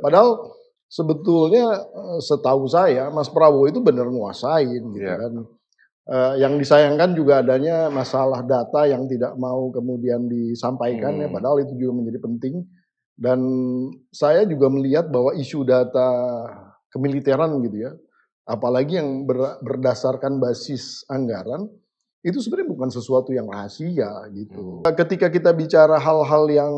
Padahal sebetulnya setahu saya Mas Prabowo itu benar nguasain gitu Iya. kan. Yang disayangkan juga adanya masalah data yang tidak mau kemudian disampaikan ya, padahal itu juga menjadi penting. Dan saya juga melihat bahwa isu data kemiliteran gitu ya, apalagi yang berdasarkan basis anggaran, itu sebenarnya bukan sesuatu yang rahasia gitu. Ketika kita bicara hal-hal yang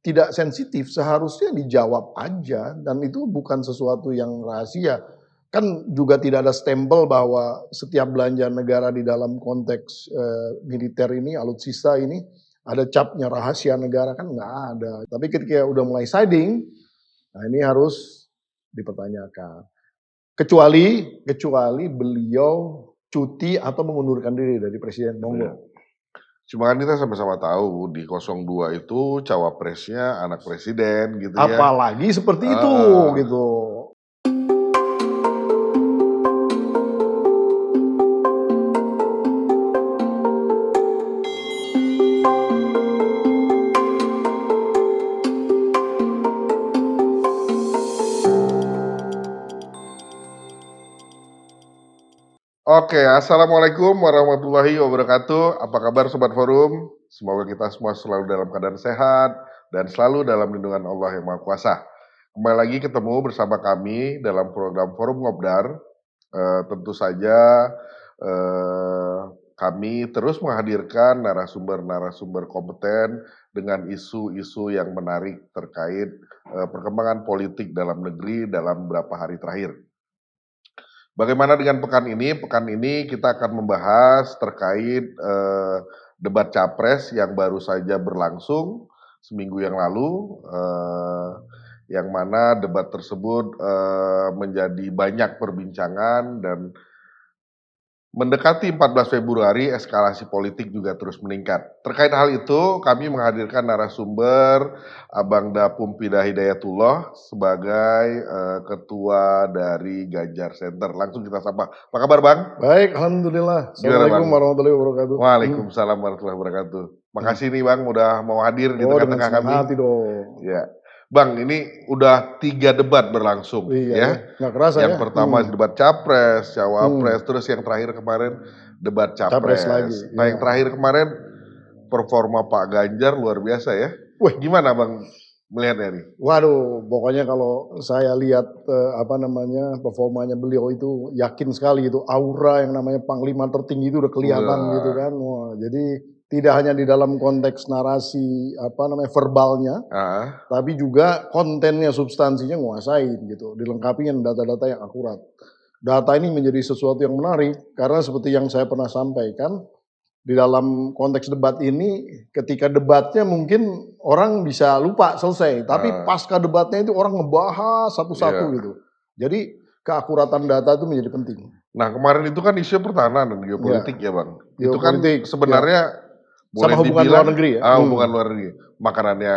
tidak sensitif, seharusnya dijawab aja dan itu bukan sesuatu yang rahasia. Kan juga tidak ada stempel bahwa setiap belanja negara di dalam konteks militer ini, alutsista ini, ada capnya rahasia negara, kan nggak ada. Tapi ketika udah mulai siding, nah ini harus dipertanyakan. Kecuali beliau cuti atau mengundurkan diri dari presiden, monggo. Cuma kan kita sama-sama tahu di 02 itu cawapresnya anak presiden gitu ya. Apalagi seperti itu gitu. Oke, assalamualaikum warahmatullahi wabarakatuh. Apa kabar Sobat Forum? Semoga kita semua selalu dalam keadaan sehat dan selalu dalam lindungan Allah yang Maha Kuasa. Kembali lagi ketemu bersama kami dalam program Forum Ngobdar. Tentu saja kami terus menghadirkan narasumber-narasumber kompeten dengan isu-isu yang menarik terkait perkembangan politik dalam negeri dalam beberapa hari terakhir. Bagaimana dengan pekan ini? Pekan ini kita akan membahas terkait debat capres yang baru saja berlangsung seminggu yang lalu, yang mana debat tersebut menjadi banyak perbincangan dan mendekati 14 Februari eskalasi politik juga terus meningkat. Terkait hal itu, kami menghadirkan narasumber Abang Dapum Pidah Hidayatullah sebagai ketua dari Ganjar Center. Langsung kita sapa. Apa kabar Bang? Baik, alhamdulillah. Assalamualaikum warahmatullahi wabarakatuh. Waalaikumsalam warahmatullahi wabarakatuh. Makasih nih Bang udah mau hadir di tengah-tengah kami. Hati dong. Ya. Bang, ini udah 3 debat berlangsung ya. Nggak kerasa yang pertama debat capres, cawapres, terus yang terakhir kemarin debat capres. lagi. Nah, yang terakhir kemarin performa Pak Ganjar luar biasa ya. Wih, gimana Bang melihatnya nih? Waduh, pokoknya kalau saya lihat performanya beliau itu yakin sekali itu aura yang namanya panglima tertinggi itu udah kelihatan gitu kan. Wah, jadi tidak hanya di dalam konteks narasi verbalnya, tapi juga kontennya, substansinya nguasain gitu, dilengkapi dengan data-data yang akurat. Data ini menjadi sesuatu yang menarik karena seperti yang saya pernah sampaikan di dalam konteks debat ini, ketika debatnya mungkin orang bisa lupa selesai, tapi pasca debatnya itu orang ngebahas satu-satu gitu. Jadi keakuratan data itu menjadi penting. Nah kemarin itu kan isu pertahanan dan geopolitik ya Bang. Itu kan sebenarnya sama hubungan luar negeri ya. Hubungan luar negeri. Makanannya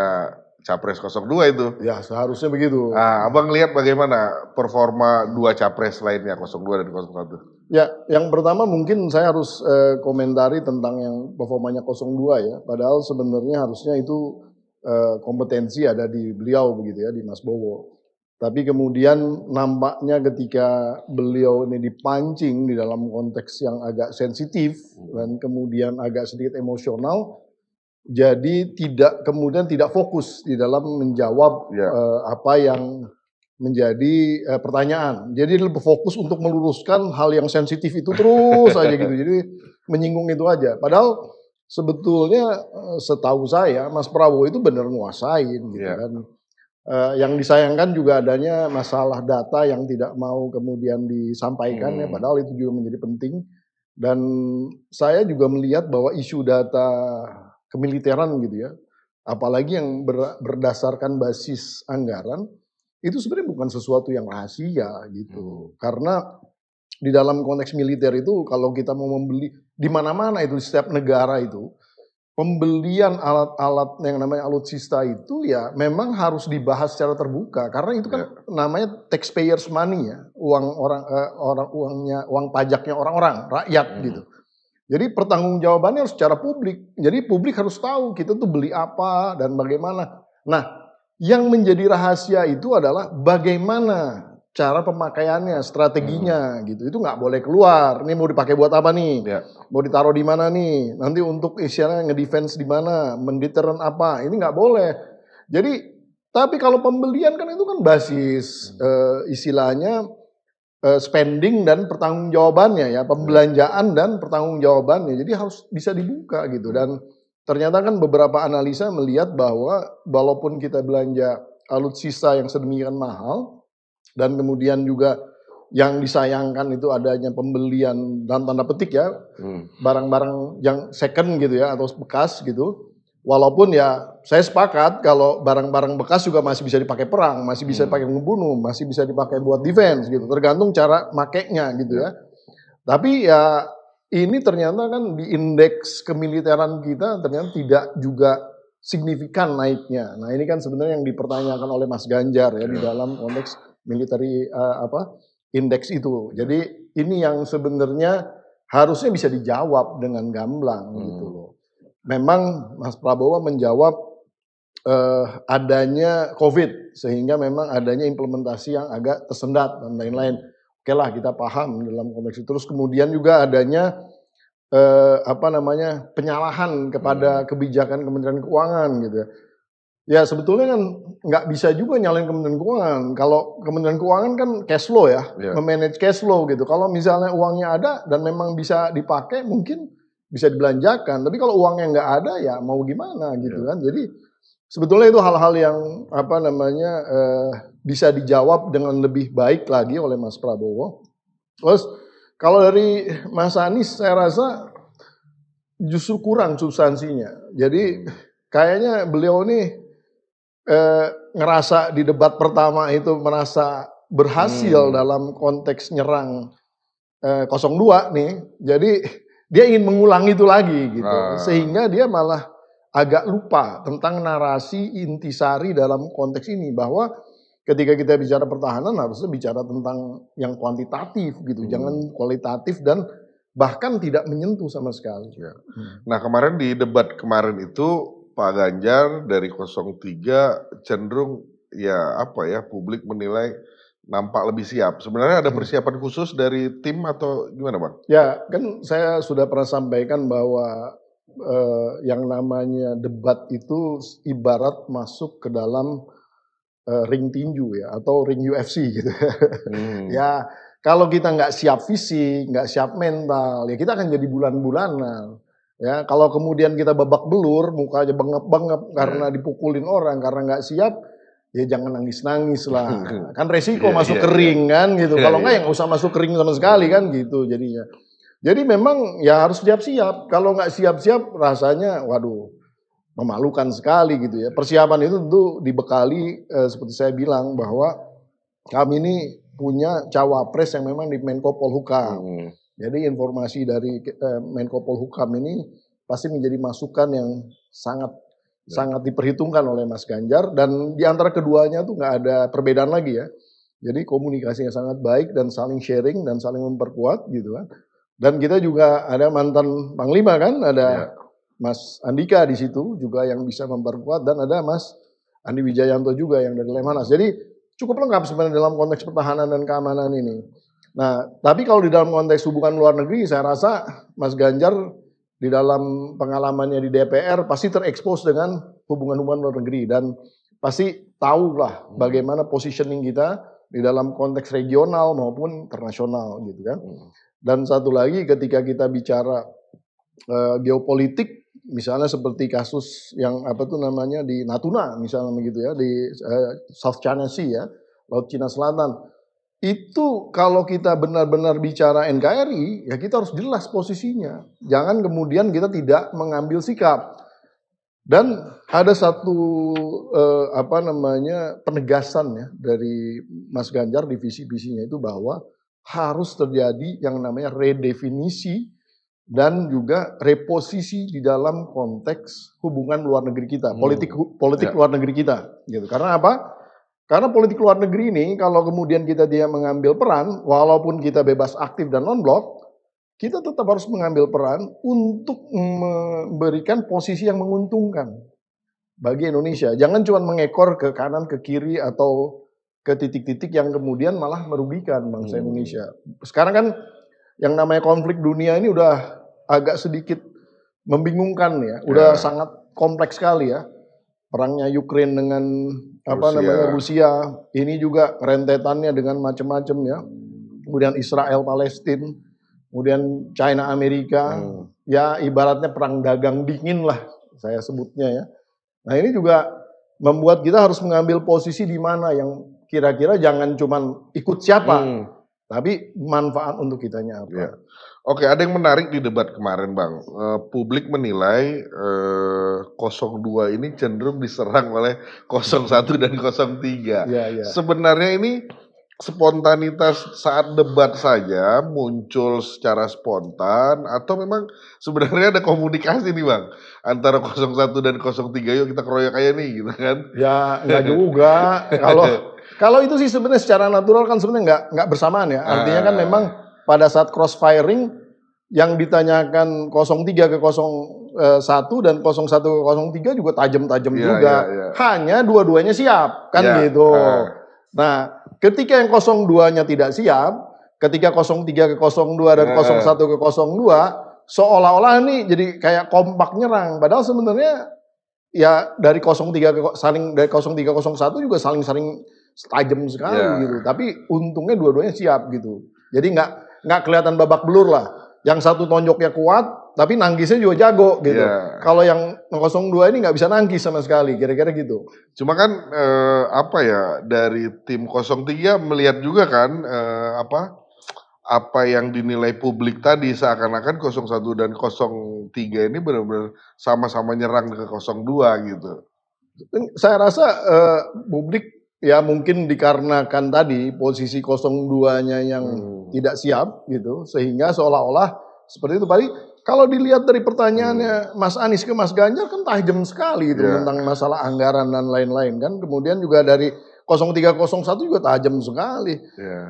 Capres 02 itu. Ya seharusnya begitu. Nah, Abang lihat bagaimana performa dua capres lainnya 02 dan 01? Ya, yang pertama mungkin saya harus komentari tentang yang performanya 02 ya. Padahal sebenarnya harusnya itu kompetensi ada di beliau begitu ya, di Mas Bowo. Tapi kemudian nampaknya ketika beliau ini dipancing di dalam konteks yang agak sensitif dan kemudian agak sedikit emosional, jadi kemudian tidak fokus di dalam menjawab apa yang menjadi pertanyaan. Jadi lebih fokus untuk meluruskan hal yang sensitif itu terus aja gitu. Jadi menyinggung itu aja. Padahal sebetulnya setahu saya Mas Prabowo itu benar nguasain gitu kan. Yang disayangkan juga adanya masalah data yang tidak mau kemudian disampaikan ya, padahal itu juga menjadi penting. Dan saya juga melihat bahwa isu data kemiliteran gitu ya, apalagi yang berdasarkan basis anggaran, itu sebenarnya bukan sesuatu yang rahasia gitu. Karena di dalam konteks militer itu kalau kita mau membeli di mana-mana itu, setiap negara itu pembelian alat-alat yang namanya alutsista itu ya memang harus dibahas secara terbuka karena itu kan namanya taxpayers money ya, uang pajaknya orang-orang, rakyat gitu. Jadi pertanggungjawabannya harus secara publik. Jadi publik harus tahu kita tuh beli apa dan bagaimana. Nah, Yang menjadi rahasia itu adalah bagaimana cara pemakaiannya, strateginya gitu. Itu nggak boleh keluar. Ini mau dipakai buat apa nih? Ya. Mau ditaruh di mana nih? Nanti untuk istilahnya ngedefense di mana? Mendeteren apa? Ini nggak boleh. Jadi, tapi kalau pembelian kan itu kan basis istilahnya spending dan pertanggungjawabannya ya, pembelanjaan dan pertanggungjawabannya. Jadi harus bisa dibuka gitu. Dan ternyata kan beberapa analisa melihat bahwa walaupun kita belanja alutsista yang sedemikian mahal dan kemudian juga yang disayangkan itu adanya pembelian dalam tanda petik ya, barang-barang yang second gitu ya atau bekas gitu. Walaupun ya saya sepakat kalau barang-barang bekas juga masih bisa dipakai perang, masih bisa dipakai membunuh, masih bisa dipakai buat defense gitu. Tergantung cara makainya gitu ya. Tapi ya ini ternyata kan di indeks kemiliteran kita ternyata tidak juga signifikan naiknya. Nah ini kan sebenarnya yang dipertanyakan oleh Mas Ganjar ya di dalam konteks military indeks itu. Jadi ini yang sebenarnya harusnya bisa dijawab dengan gamblang gitu loh. Memang Mas Prabowo menjawab adanya COVID sehingga memang adanya implementasi yang agak tersendat dan lain-lain. Oke lah kita paham dalam konteks itu. Terus kemudian juga adanya penyalahan kepada kebijakan Kementerian Keuangan gitu ya. Ya sebetulnya kan nggak bisa juga nyalain Kementerian Keuangan. Kalau Kementerian Keuangan kan cash flow ya, memanage cash flow gitu. Kalau misalnya uangnya ada dan memang bisa dipakai mungkin bisa dibelanjakan. Tapi kalau uangnya nggak ada ya mau gimana gitu kan. Jadi sebetulnya itu hal-hal yang bisa dijawab dengan lebih baik lagi oleh Mas Prabowo. Terus kalau dari Mas Anies saya rasa justru kurang substansinya. Jadi kayaknya beliau nih ngerasa di debat pertama itu merasa berhasil dalam konteks nyerang 02 nih. Jadi dia ingin mengulang itu lagi gitu. Sehingga dia malah agak lupa tentang narasi intisari dalam konteks ini. Bahwa ketika kita bicara pertahanan harusnya bicara tentang yang kuantitatif gitu. Jangan kualitatif dan bahkan tidak menyentuh sama sekali. Nah kemarin di debat kemarin itu Pak Ganjar dari 03 cenderung publik menilai nampak lebih siap. Sebenarnya ada persiapan khusus dari tim atau gimana Bang? Ya kan saya sudah pernah sampaikan bahwa yang namanya debat itu ibarat masuk ke dalam ring tinju ya atau ring UFC gitu. Ya kalau kita nggak siap fisik, nggak siap mental, ya kita akan jadi bulan-bulanan. Ya, kalau kemudian kita babak belur, mukanya bengep-bengep karena dipukulin orang, karena nggak siap, ya jangan nangis-nangis lah. Kan resiko masuk ke ring kan gitu. Kalau nggak ya nggak usah masuk ke ring sama sekali kan gitu jadinya. Jadi memang ya harus siap-siap. Kalau nggak siap-siap rasanya waduh memalukan sekali gitu ya. Persiapan itu tentu dibekali seperti saya bilang bahwa kami ini punya cawapres yang memang di Menko Polhukam. Jadi informasi dari Menko Polhukam ini pasti menjadi masukan yang sangat diperhitungkan oleh Mas Ganjar dan di antara keduanya tuh nggak ada perbedaan lagi ya. Jadi komunikasinya sangat baik dan saling sharing dan saling memperkuat gitu kan. Dan kita juga ada mantan Panglima kan, ada Mas Andika di situ juga yang bisa memperkuat dan ada Mas Andi Wijayanto juga yang dari Lemhanas. Jadi cukup lengkap sebenarnya dalam konteks pertahanan dan keamanan ini. Nah, tapi kalau di dalam konteks hubungan luar negeri, saya rasa Mas Ganjar di dalam pengalamannya di DPR pasti terekspos dengan hubungan-hubungan luar negeri dan pasti tahu lah bagaimana positioning kita di dalam konteks regional maupun internasional gitu kan. Dan satu lagi ketika kita bicara geopolitik, misalnya seperti kasus yang di Natuna misalnya begitu ya di South China Sea ya, Laut Cina Selatan. Itu kalau kita benar-benar bicara NKRI, ya kita harus jelas posisinya. Jangan kemudian kita tidak mengambil sikap. Dan ada satu penegasan ya dari Mas Ganjar di visi-visinya itu bahwa harus terjadi yang namanya redefinisi dan juga reposisi di dalam konteks hubungan luar negeri kita, politik luar negeri kita, gitu. Karena apa? Karena politik luar negeri ini kalau kemudian dia mengambil peran, walaupun kita bebas aktif dan non-blok, kita tetap harus mengambil peran untuk memberikan posisi yang menguntungkan. bagi Indonesia. Jangan cuma mengekor ke kanan, ke kiri, atau ke titik-titik yang kemudian malah merugikan bangsa Indonesia. Sekarang kan yang namanya konflik dunia ini udah agak sedikit membingungkan ya, udah sangat kompleks sekali ya. Perangnya Ukraine dengan Rusia, ini juga rentetannya dengan macam-macam ya. Kemudian Israel Palestina, kemudian China Amerika, ya ibaratnya perang dagang dingin lah saya sebutnya ya. Nah ini juga membuat kita harus mengambil posisi di mana yang kira-kira jangan cuman ikut siapa, tapi manfaat untuk kitanya apa. Ya. Oke, ada yang menarik di debat kemarin Bang. Publik menilai 02 ini cenderung diserang oleh 01 dan 03. Ya. Sebenarnya ini spontanitas saat debat saja muncul secara spontan atau memang sebenarnya ada komunikasi nih Bang antara 01 dan 03, yuk kita keroyok aja nih gitu kan? Ya enggak juga. Kalau itu sih sebenarnya secara natural kan sebenarnya enggak bersamaan ya. Artinya kan memang pada saat crossfiring yang ditanyakan 03 ke 01 dan 01 ke 03 juga tajam-tajam juga. Hanya dua-duanya siap kan gitu. Nah, ketika yang 02-nya tidak siap, ketika 03 ke 02 dan 01 ke 02 seolah-olah ini jadi kayak kompak nyerang. Padahal sebenarnya ya dari 03 ke 01 juga saling tajam sekali gitu. Tapi untungnya dua-duanya siap gitu. Jadi nggak kelihatan babak belur lah. Yang satu tonjoknya kuat, tapi nangkisnya juga jago gitu. Kalau yang 02 ini nggak bisa nangkis sama sekali, kira-kira gitu. Cuma kan dari tim 03 melihat juga kan apa yang dinilai publik tadi seakan-akan 01 dan 03 ini benar-benar sama-sama nyerang ke 02 gitu. Saya rasa publik ya mungkin dikarenakan tadi posisi 02-nya yang tidak siap gitu, sehingga seolah-olah seperti itu. Paling kalau dilihat dari pertanyaannya Mas Anies ke Mas Ganjar kan tajam sekali itu tentang masalah anggaran dan lain-lain kan. Kemudian juga dari 0301 juga tajam sekali.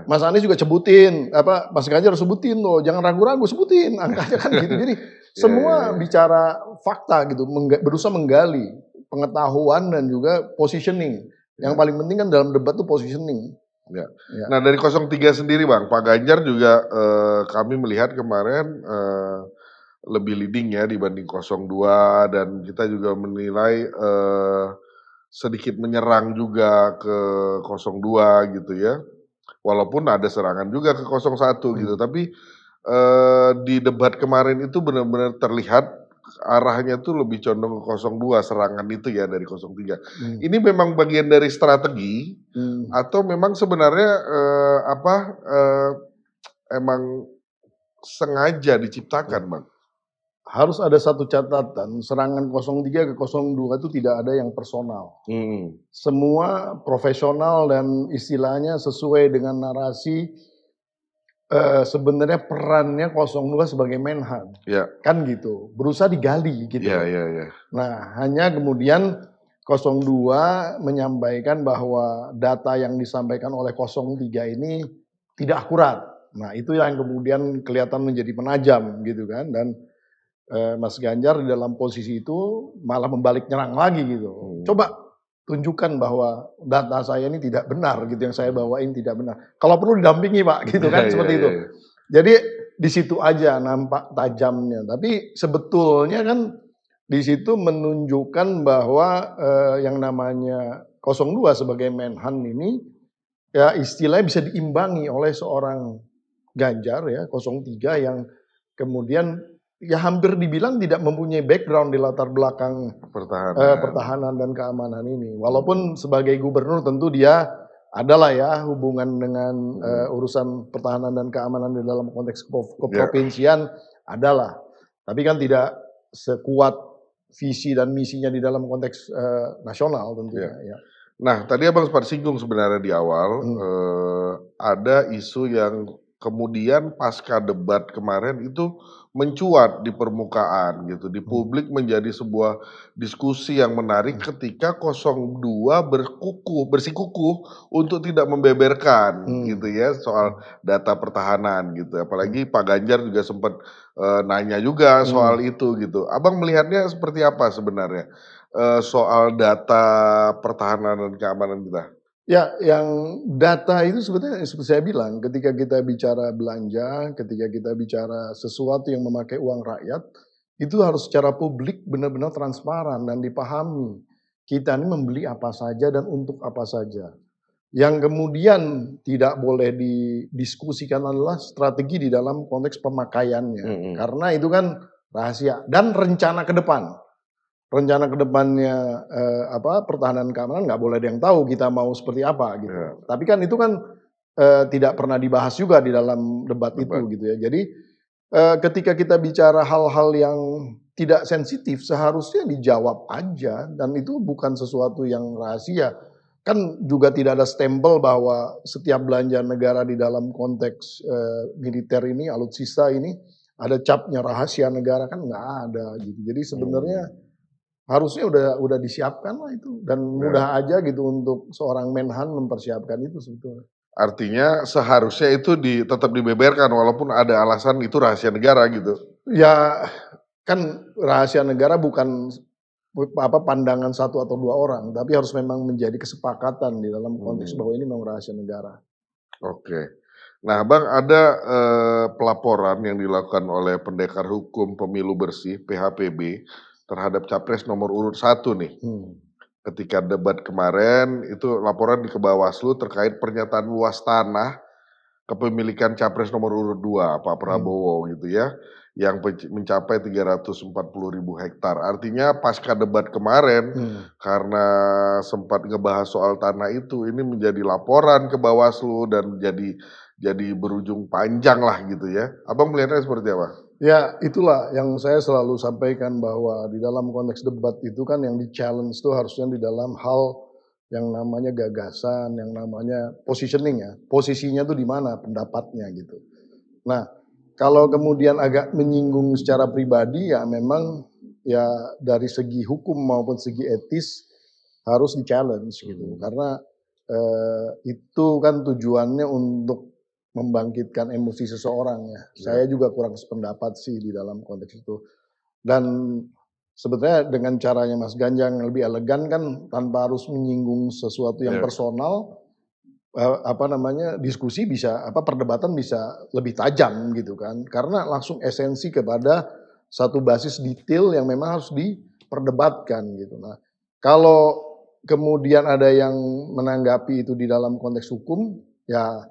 Mas Anies juga sebutin Mas Ganjar sebutin loh, jangan ragu-ragu sebutin angkanya kan gitu. Jadi semua bicara fakta gitu, berusaha menggali pengetahuan dan juga positioning. Yang paling penting kan dalam debat tuh positioning. Ya. Nah dari 03 sendiri Bang, Pak Ganjar juga kami melihat kemarin lebih leading ya dibanding 02 dan kita juga menilai sedikit menyerang juga ke 02 gitu ya. Walaupun ada serangan juga ke 01 gitu, tapi di debat kemarin itu benar-benar terlihat arahnya tuh lebih condong ke 02 serangan itu ya dari 03. Ini memang bagian dari strategi atau memang sebenarnya emang sengaja diciptakan Bang? Harus ada satu catatan, serangan 03 ke 02 itu tidak ada yang personal. Semua profesional dan istilahnya sesuai dengan narasi. Sebenarnya perannya 02 sebagai menhan, kan gitu, berusaha digali gitu. Nah, hanya kemudian 02 menyampaikan bahwa data yang disampaikan oleh 03 ini tidak akurat. Nah, itu yang kemudian kelihatan menjadi penajam gitu kan. Dan Mas Ganjar di dalam posisi itu malah membalik nyerang lagi gitu. Coba tunjukkan bahwa data saya ini tidak benar gitu, yang saya bawain tidak benar. Kalau perlu didampingi Pak gitu kan, seperti itu. Jadi di situ aja nampak tajamnya. Tapi sebetulnya kan di situ menunjukkan bahwa yang namanya 02 sebagai menhan ini ya istilahnya bisa diimbangi oleh seorang Ganjar ya 03 yang kemudian ya hampir dibilang tidak mempunyai background di latar belakang pertahanan dan keamanan ini. Walaupun sebagai gubernur tentu dia adalah ya hubungan dengan urusan pertahanan dan keamanan di dalam konteks keprovinsian adalah. Tapi kan tidak sekuat visi dan misinya di dalam konteks nasional tentunya. Nah tadi Abang sempat singgung sebenarnya di awal ada isu yang kemudian pasca debat kemarin itu mencuat di permukaan gitu, di publik menjadi sebuah diskusi yang menarik ketika 02 bersikukuh untuk tidak membeberkan gitu ya soal data pertahanan gitu. Apalagi Pak Ganjar juga sempat nanya juga soal itu gitu. Abang melihatnya seperti apa sebenarnya? soal data pertahanan dan keamanan kita? Ya, yang data itu sebetulnya seperti saya bilang, ketika kita bicara belanja, ketika kita bicara sesuatu yang memakai uang rakyat, itu harus secara publik benar-benar transparan dan dipahami. Kita ini membeli apa saja dan untuk apa saja. Yang kemudian tidak boleh didiskusikan adalah strategi di dalam konteks pemakaiannya. Mhm. Karena itu kan rahasia dan rencana ke depan. Rencana ke depannya, pertahanan keamanan nggak boleh ada yang tahu kita mau seperti apa gitu. Iya, Tapi kan itu kan, tidak pernah dibahas juga di dalam debat itu debat. gitu ya. Jadi, ketika kita bicara hal-hal yang tidak sensitif seharusnya dijawab aja dan itu bukan sesuatu yang rahasia. Kan juga tidak ada stempel bahwa setiap belanja negara di dalam konteks, militer ini, alutsista ini, ada capnya rahasia negara, kan nggak ada gitu. Jadi sebenarnya Mmm, harusnya udah disiapkan lah itu dan ya. mudah aja gitu untuk seorang Menhan mempersiapkan itu sebetulnya. Artinya seharusnya itu tetap dibeberkan walaupun ada alasan itu rahasia negara gitu? Ya kan rahasia negara bukan pandangan satu atau 2 orang, tapi harus memang menjadi kesepakatan di dalam konteks Mmm, bahwa ini memang rahasia negara. oke. Nah, Bang, ada, pelaporan yang dilakukan oleh Pendekar Hukum Pemilu Bersih (PHPB) terhadap Capres nomor urut 1 nih. Hmm. Ketika debat kemarin itu laporan di ke Bawaslu terkait pernyataan luas tanah kepemilikan Capres nomor urut 2 Pak Hmm. Prabowo gitu ya, yang mencapai 340.000 hektar. Artinya pasca debat kemarin, Hmm. karena sempat ngebahas soal tanah itu, ini menjadi laporan ke Bawaslu dan jadi berujung panjang lah gitu ya. Abang melihatnya seperti apa? Ya itulah yang saya selalu sampaikan bahwa di dalam konteks debat itu kan yang di-challenge itu harusnya di dalam hal yang namanya gagasan, yang namanya positioning ya, posisinya tuh di mana pendapatnya gitu. Nah, kalau kemudian agak menyinggung secara pribadi ya memang ya dari segi hukum maupun segi etis harus di-challenge gitu. Mmm, Karena, itu kan tujuannya untuk membangkitkan emosi seseorang ya. iya, Saya juga kurang sependapat sih di dalam konteks itu. Dan sebetulnya dengan caranya Mas Ganjar yang lebih elegan kan tanpa harus menyinggung sesuatu yang iya, personal, diskusi bisa perdebatan bisa lebih tajam gitu kan. Karena langsung esensi kepada satu basis detail yang memang harus diperdebatkan gitu. Nah, kalau kemudian ada yang menanggapi itu di dalam konteks hukum, ya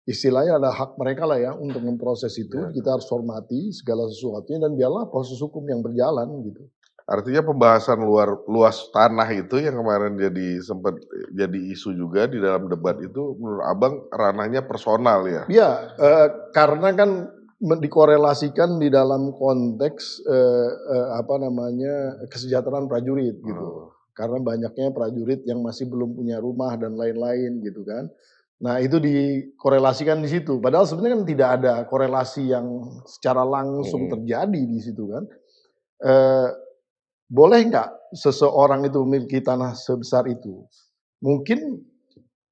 istilahnya ada hak mereka lah ya untuk memproses itu, iya. kita harus hormati segala sesuatunya dan biarlah proses hukum yang berjalan gitu. Artinya pembahasan luas tanah itu yang kemarin sempat jadi isu juga di dalam debat itu menurut Abang ranahnya personal ya? Iya, karena kan dikorelasikan di dalam konteks, kesejahteraan prajurit gitu. Oh, Karena banyaknya prajurit yang masih belum punya rumah dan lain-lain gitu kan. Nah itu dikorelasikan di situ, padahal sebenarnya kan tidak ada korelasi yang secara langsung mhm, terjadi di situ kan. Eee, Boleh nggak seseorang itu memiliki tanah sebesar itu? Mungkin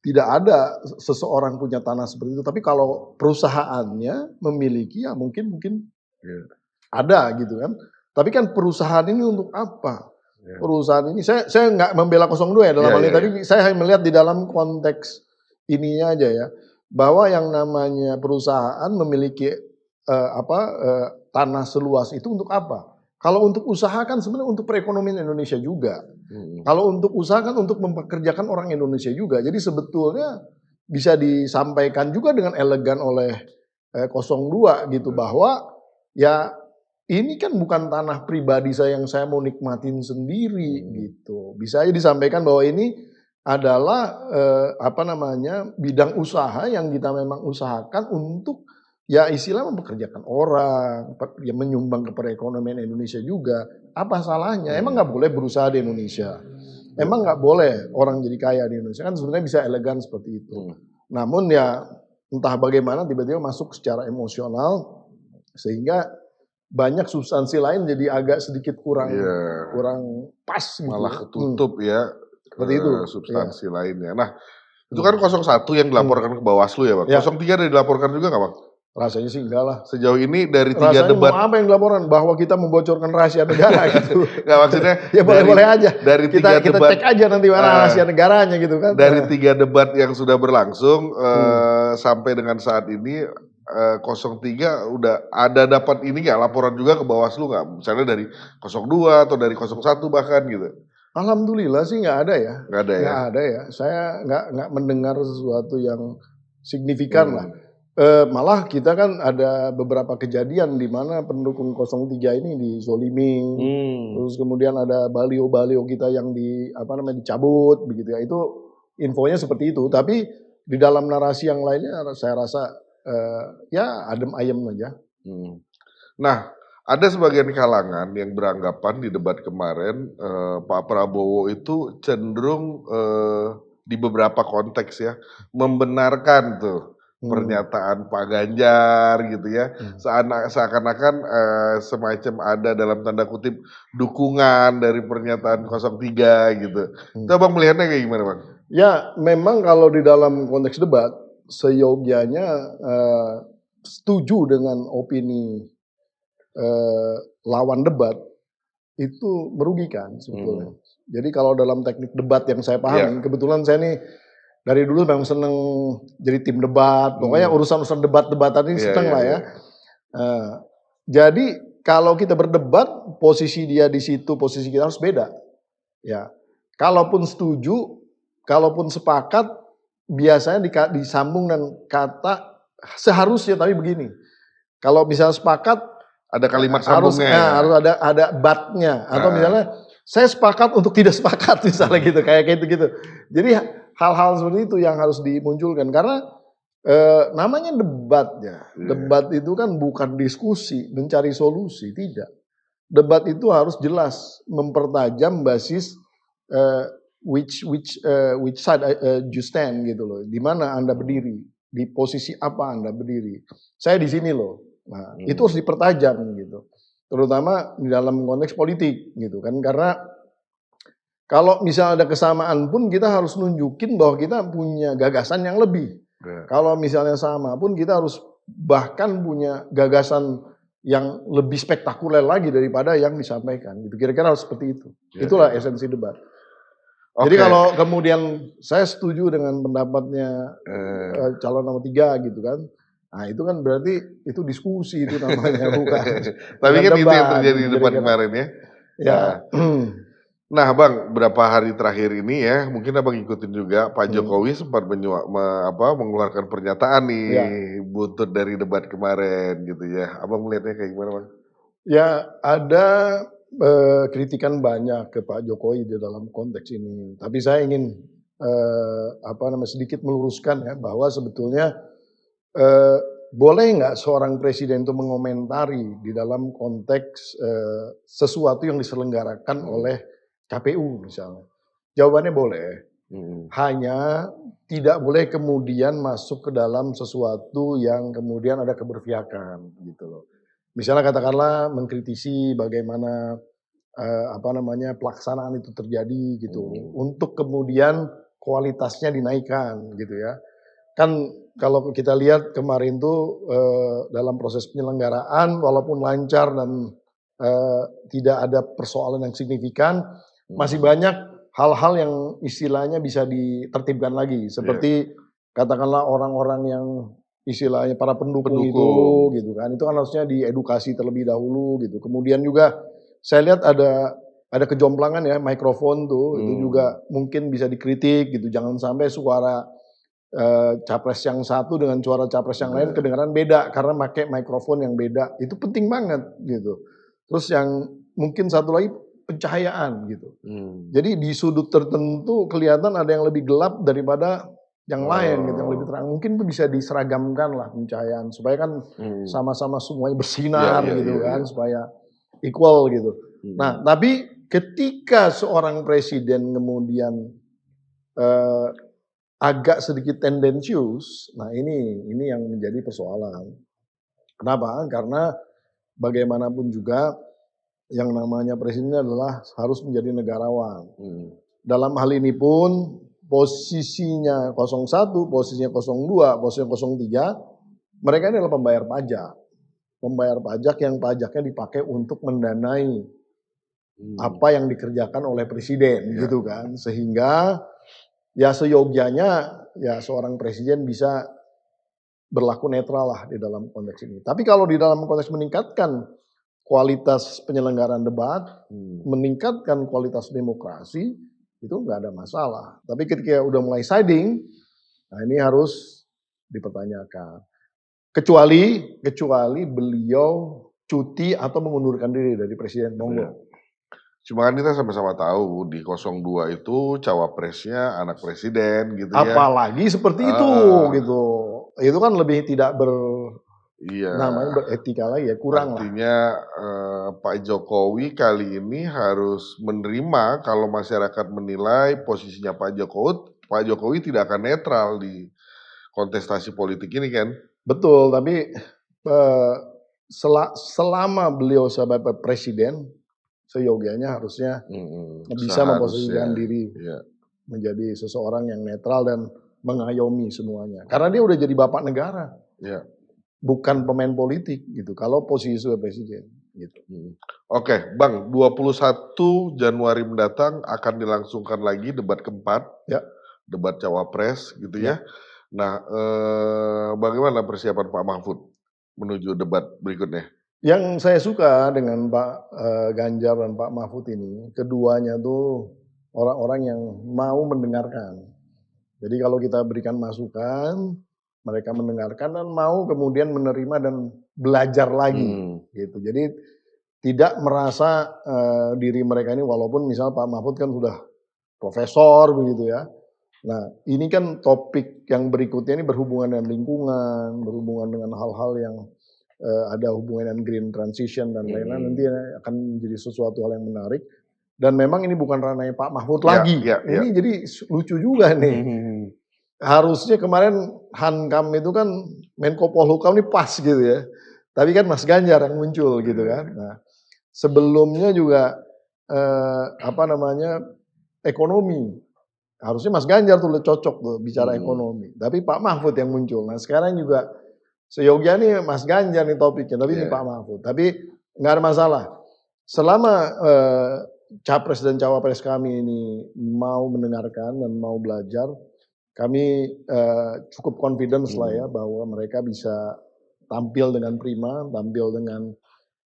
tidak ada seseorang punya tanah seperti itu, tapi kalau perusahaannya memiliki, ya mungkin mungkin iya, ada gitu kan. Tapi kan perusahaan ini untuk apa? iya, Perusahaan ini saya nggak membela 02 ya dalam iya, hal ini, iya, tapi iya, saya hanya melihat di dalam konteks ininya aja ya, bahwa yang namanya perusahaan memiliki, tanah seluas itu untuk apa? Kalau untuk usaha kan sebenarnya untuk perekonomian Indonesia juga. mhm, Kalau untuk usaha kan untuk mempekerjakan orang Indonesia juga. Jadi sebetulnya bisa disampaikan juga dengan elegan oleh, 02 gitu bener, bahwa, ya ini kan bukan tanah pribadi saya yang saya mau nikmatin sendiri mhm, gitu. Bisa aja disampaikan bahwa ini adalah, bidang usaha yang kita memang usahakan untuk, ya istilah mempekerjakan orang, ya menyumbang ke perekonomian Indonesia juga. Apa salahnya? Emang mhm, nggak boleh berusaha di Indonesia? iya, Emang nggak boleh orang jadi kaya di Indonesia? Kan sebenarnya bisa elegan seperti itu. mhm, Namun ya entah bagaimana tiba-tiba masuk secara emosional sehingga banyak substansi lain jadi agak sedikit kurang iya, kurang pas gitu malah ya. ketutup ya, Seperti itu, iya. substansi lainnya. Nah, itu kan Mmm. 01 yang Mmm. dilaporkan ke Bawaslu ya Bang, Iya. 03 ada dilaporkan juga nggak Bang? Rasanya sih enggak lah. Sejauh ini dari 3 Rasanya mau debat, apa yang dilaporkan? Bahwa kita membocorkan rahasia negara gitu. nggak maksudnya Ya boleh-boleh aja. dari Kita 3 debat, cek aja nanti mana rahasia negaranya gitu kan. dari 3 debat yang sudah berlangsung sampai dengan saat ini 03 udah ada dapat ini nggak laporan juga ke Bawaslu nggak? Misalnya dari 02 atau dari 01 bahkan gitu. Alhamdulillah sih nggak ada ya. Nggak ada ya. Nggak ada ya. Saya nggak mendengar sesuatu yang signifikan lah. Malah kita kan ada beberapa kejadian di mana pendukung 03 ini dizolimi, terus kemudian ada baliho-baliho kita yang dicabut begitu ya. Itu infonya seperti itu. Tapi di dalam narasi yang lainnya saya rasa ya adem ayem aja. Nah, ada sebagian kalangan yang beranggapan di debat kemarin Pak Prabowo itu cenderung di beberapa konteks ya membenarkan tuh pernyataan Pak Ganjar gitu ya, seakan-akan semacam ada dalam tanda kutip dukungan dari pernyataan 03 gitu. Itu Abang melihatnya kayak gimana Bang? Ya memang kalau di dalam konteks debat seyogianya setuju dengan opini lawan debat itu merugikan sebetulnya. Jadi kalau dalam teknik debat yang saya pahami, kebetulan saya nih dari dulu memang seneng jadi tim debat, pokoknya urusan-urusan debat-debatan ini seneng lah ya. Jadi kalau kita berdebat, posisi dia di situ, posisi kita harus beda. Ya, kalaupun setuju, kalaupun sepakat, biasanya disambung dan kata seharusnya tapi begini. Kalau misalnya sepakat, ada kalimat sambungnya. Harus ada batnya atau misalnya saya sepakat untuk tidak sepakat misalnya gitu kayak gitu. Jadi hal-hal seperti itu yang harus dimunculkan karena namanya debat ya. Debat itu kan bukan diskusi, mencari solusi, tidak. Debat itu harus jelas mempertajam basis which side you stand gitu loh. Di mana Anda berdiri, di posisi apa Anda berdiri. Saya di sini loh. Nah, itu harus dipertajam gitu. Terutama di dalam konteks politik gitu kan. Karena kalau misalnya ada kesamaan pun kita harus nunjukin bahwa kita punya gagasan yang lebih. Kalau misalnya sama pun kita harus bahkan punya gagasan yang lebih spektakuler lagi daripada yang disampaikan. Gitu. Kira-kira harus seperti itu. Itulah esensi debat. Jadi kalau kemudian saya setuju dengan pendapatnya calon nomor 3 gitu kan. Nah itu kan berarti itu diskusi itu namanya bukan. Tapi kan itu yang terjadi di debat kemarin ya. Ya. Nah Bang, berapa hari terakhir ini ya, mungkin Abang ikutin juga Pak Jokowi sempat mengeluarkan pernyataan nih buntut dari debat kemarin gitu ya. Abang melihatnya kayak gimana Bang? Ya ada kritikan banyak ke Pak Jokowi di dalam konteks ini. Tapi saya ingin sedikit meluruskan ya bahwa sebetulnya boleh nggak seorang presiden itu mengomentari di dalam konteks sesuatu yang diselenggarakan oleh KPU misalnya? Jawabannya boleh. Hanya tidak boleh kemudian masuk ke dalam sesuatu yang kemudian ada keberpihakan gitu loh. Misalnya katakanlah mengkritisi bagaimana pelaksanaan itu terjadi gitu untuk kemudian kualitasnya dinaikkan gitu ya. Kan kalau kita lihat kemarin tuh dalam proses penyelenggaraan walaupun lancar dan tidak ada persoalan yang signifikan, masih banyak hal-hal yang istilahnya bisa ditertibkan lagi. Seperti katakanlah orang-orang yang istilahnya para pendukung itu gitu kan. Itu kan harusnya diedukasi terlebih dahulu gitu. Kemudian juga saya lihat ada kejomplangan ya mikrofon tuh itu juga mungkin bisa dikritik gitu. Jangan sampai suara capres yang satu dengan suara capres yang lain kedengaran beda karena pakai mikrofon yang beda. Itu penting banget gitu. Terus yang mungkin satu lagi pencahayaan gitu. Jadi di sudut tertentu kelihatan ada yang lebih gelap daripada yang lain gitu, yang lebih terang. Mungkin itu bisa diseragamkan lah pencahayaan supaya kan sama-sama semuanya bersinar supaya equal gitu. Nah, tapi ketika seorang presiden kemudian agak sedikit tendensius, nah ini yang menjadi persoalan. Kenapa? Karena bagaimanapun juga yang namanya presiden adalah harus menjadi negarawan. Dalam hal ini pun posisinya 01, posisinya 02, posisinya 03 Mereka ini adalah pembayar pajak. Pembayar pajak yang pajaknya dipakai untuk mendanai apa yang dikerjakan oleh presiden Ya. gitu kan. Sehingga ya seyogyanya ya seorang presiden bisa berlaku netral lah di dalam konteks ini. Tapi kalau di dalam konteks meningkatkan kualitas penyelenggaraan debat, meningkatkan kualitas demokrasi, itu nggak ada masalah. Tapi ketika udah mulai siding, nah ini harus dipertanyakan. Kecuali beliau cuti atau mengundurkan diri dari presiden, monggo. Cuma kan kita sama-sama tahu di 02 itu cawapresnya anak presiden gitu ya. Apalagi seperti itu gitu. Itu kan lebih tidak namanya beretika lagi ya, kurang lah. Artinya Pak Jokowi kali ini harus menerima kalau masyarakat menilai posisinya Pak Jokowi tidak akan netral di kontestasi politik ini kan. Betul, tapi selama beliau sebagai presiden, seyogianya harusnya bisa memposisikan diri menjadi seseorang yang netral dan mengayomi semuanya. Karena dia udah jadi bapak negara, bukan pemain politik gitu. Kalau posisi sebagai presiden, gitu. Oke, Bang, 21 Januari mendatang akan dilangsungkan lagi debat keempat, debat cawapres gitu ya. Nah, bagaimana persiapan Pak Mahfud menuju debat berikutnya? Yang saya suka dengan Pak Ganjar dan Pak Mahfud ini, keduanya tuh orang-orang yang mau mendengarkan. Jadi kalau kita berikan masukan, mereka mendengarkan dan mau kemudian menerima dan belajar lagi, gitu. Jadi tidak merasa diri mereka ini, walaupun misal Pak Mahfud kan sudah profesor begitu ya. Nah ini kan topik yang berikutnya ini berhubungan dengan lingkungan, berhubungan dengan hal-hal yang ada hubungan dengan green transition dan lain-lain, nanti akan menjadi sesuatu hal yang menarik. Dan memang ini bukan ranahnya Pak Mahfud lagi. Ini jadi lucu juga nih. Harusnya kemarin Hankam itu kan Menko Polhukam ini pas gitu ya. Tapi kan Mas Ganjar yang muncul gitu kan. Nah, sebelumnya juga ekonomi. Harusnya Mas Ganjar tuh cocok tuh bicara ekonomi. Tapi Pak Mahfud yang muncul. Nah, sekarang juga seyogia nih Mas Ganjar nih topiknya, tapi ini Pak Mahfud. Tapi nggak ada masalah. Selama capres dan cawapres kami ini mau mendengarkan dan mau belajar, kami cukup confidence lah ya bahwa mereka bisa tampil dengan prima, tampil dengan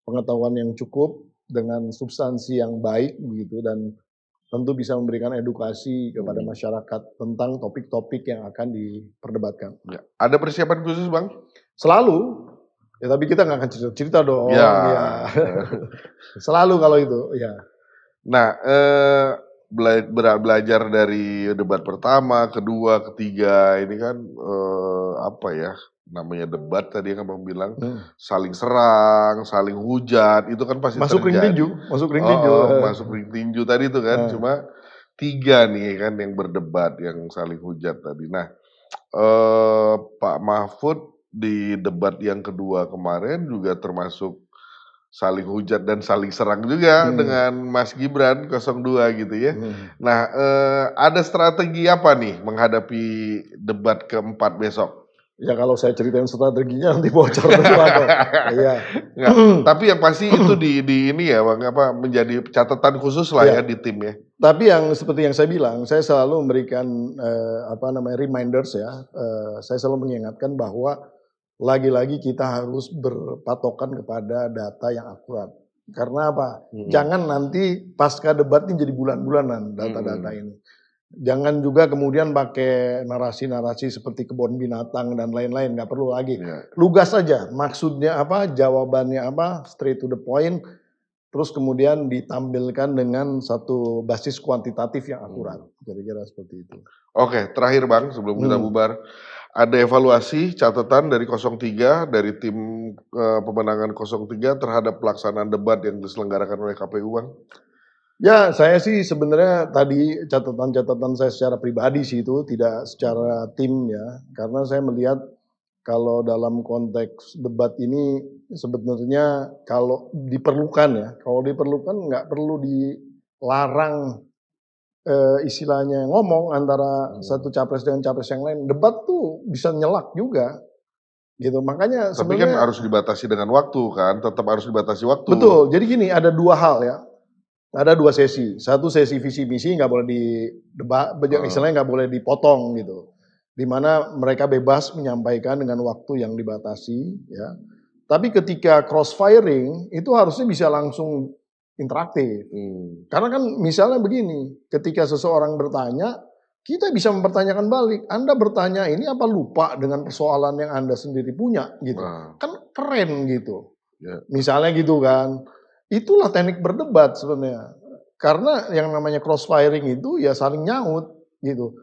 pengetahuan yang cukup, dengan substansi yang baik begitu, dan tentu bisa memberikan edukasi kepada masyarakat tentang topik-topik yang akan diperdebatkan. Ada persiapan khusus, Bang? Selalu. Ya tapi kita nggak akan cerita dong. Ya. Selalu kalau itu. Ya. Nah, belajar dari debat pertama, kedua, ketiga ini kan namanya debat tadi kan Bang bilang saling serang, saling hujat, itu kan pasti masuk terjadi. Masuk ring tinju. Masuk ring tinju tadi itu kan, cuma 3 nih kan yang berdebat, yang saling hujat tadi. Nah, Pak Mahfud di debat yang kedua kemarin juga termasuk saling hujat dan saling serang juga dengan Mas Gibran 02 gitu ya. Nah, ada strategi apa nih menghadapi debat keempat besok? Ya kalau saya ceritain strateginya nanti bocor semua kok. Iya. Tapi yang pasti itu di ini ya Bang, menjadi catatan khusus lah ya di tim ya. Tapi yang seperti yang saya bilang, saya selalu memberikan reminders ya. Saya selalu mengingatkan bahwa lagi-lagi kita harus berpatokan kepada data yang akurat. Karena apa? Jangan nanti pasca debat ini jadi bulan-bulanan data-data ini. Jangan juga kemudian pakai narasi-narasi seperti kebun binatang dan lain-lain, nggak perlu lagi. Lugas saja, maksudnya apa, jawabannya apa, straight to the point, terus kemudian ditampilkan dengan satu basis kuantitatif yang akurat. Kira-kira seperti itu. Oke, terakhir Bang, sebelum kita bubar, ada evaluasi catatan dari 03, dari tim pemenangan 03 terhadap pelaksanaan debat yang diselenggarakan oleh KPU Bang? Ya, saya sih sebenarnya tadi catatan-catatan saya secara pribadi sih itu, tidak secara tim ya. Karena saya melihat kalau dalam konteks debat ini sebenarnya kalau diperlukan nggak perlu dilarang istilahnya ngomong antara satu capres dengan capres yang lain. Debat tuh bisa nyelak juga. gitu. Makanya Tapi kan sebenarnya harus dibatasi dengan waktu kan, tetap harus dibatasi waktu. betul. Jadi gini, ada dua hal ya. Ada dua sesi. Satu sesi visi misi nggak boleh didebat, istilahnya nggak boleh dipotong gitu. Di mana mereka bebas menyampaikan dengan waktu yang dibatasi ya. Tapi ketika cross firing itu harusnya bisa langsung interaktif. Karena kan misalnya begini, ketika seseorang bertanya, kita bisa mempertanyakan balik. Anda bertanya ini apa lupa dengan persoalan yang Anda sendiri punya gitu. Kan keren gitu. Misalnya gitu kan. Itulah teknik berdebat sebenarnya. Karena yang namanya cross firing itu ya saling nyaut gitu.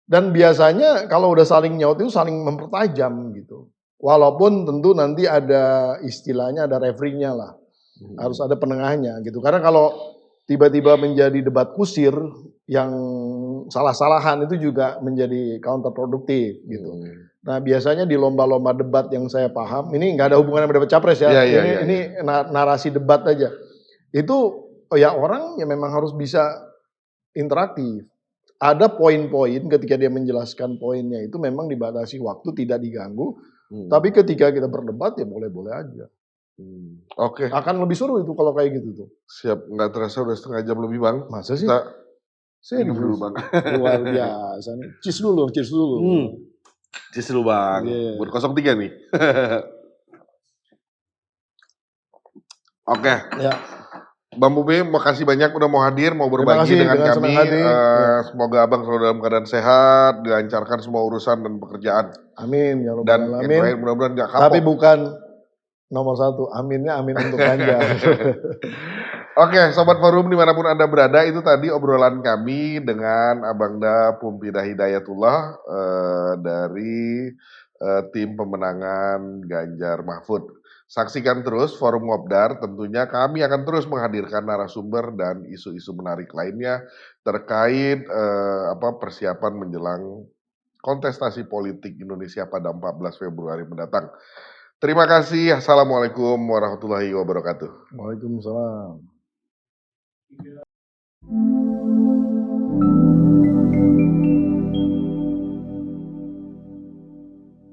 Dan biasanya kalau udah saling nyaut itu saling mempertajam gitu. Walaupun tentu nanti ada istilahnya, ada referee-nya lah. Harus ada penengahnya gitu. Karena kalau tiba-tiba menjadi debat kusir yang salah-salahan itu juga menjadi counterproduktif gitu. Nah biasanya di lomba-lomba debat yang saya paham, ini nggak ada hubungan sama debat capres ya, ini narasi debat aja. Itu ya orang ya memang harus bisa interaktif. Ada poin-poin ketika dia menjelaskan poinnya itu memang dibatasi waktu, tidak diganggu. Tapi ketika kita berdebat ya boleh-boleh aja. Oke. Akan lebih seru itu kalau kayak gitu tuh. Siap, nggak terasa udah setengah jam lebih Bang. Masa sih? Kita minum dulu Bang. Luar biasa nih. Cheers dulu. Cheers dulu Bang. Buat 03 nih. Oke. Ya. Bang Bobi, makasih banyak udah mau hadir, mau berbagi dengan kami. Semoga Abang selalu dalam keadaan sehat, dilancarkan semua urusan dan pekerjaan. Amin ya Dan yang terakhir mudah-mudahan nggak kapok. Tapi bukan nomor 1, aminnya amin untuk Ganjar. Oke, Sobat Forum dimanapun Anda berada, itu tadi obrolan kami dengan Abangda Pumpida Hidayatullah dari tim pemenangan Ganjar Mahfud. Saksikan terus Forum Ngobdar, tentunya kami akan terus menghadirkan narasumber dan isu-isu menarik lainnya terkait persiapan menjelang kontestasi politik Indonesia pada 14 Februari mendatang. Terima kasih. Assalamualaikum warahmatullahi wabarakatuh. Waalaikumsalam.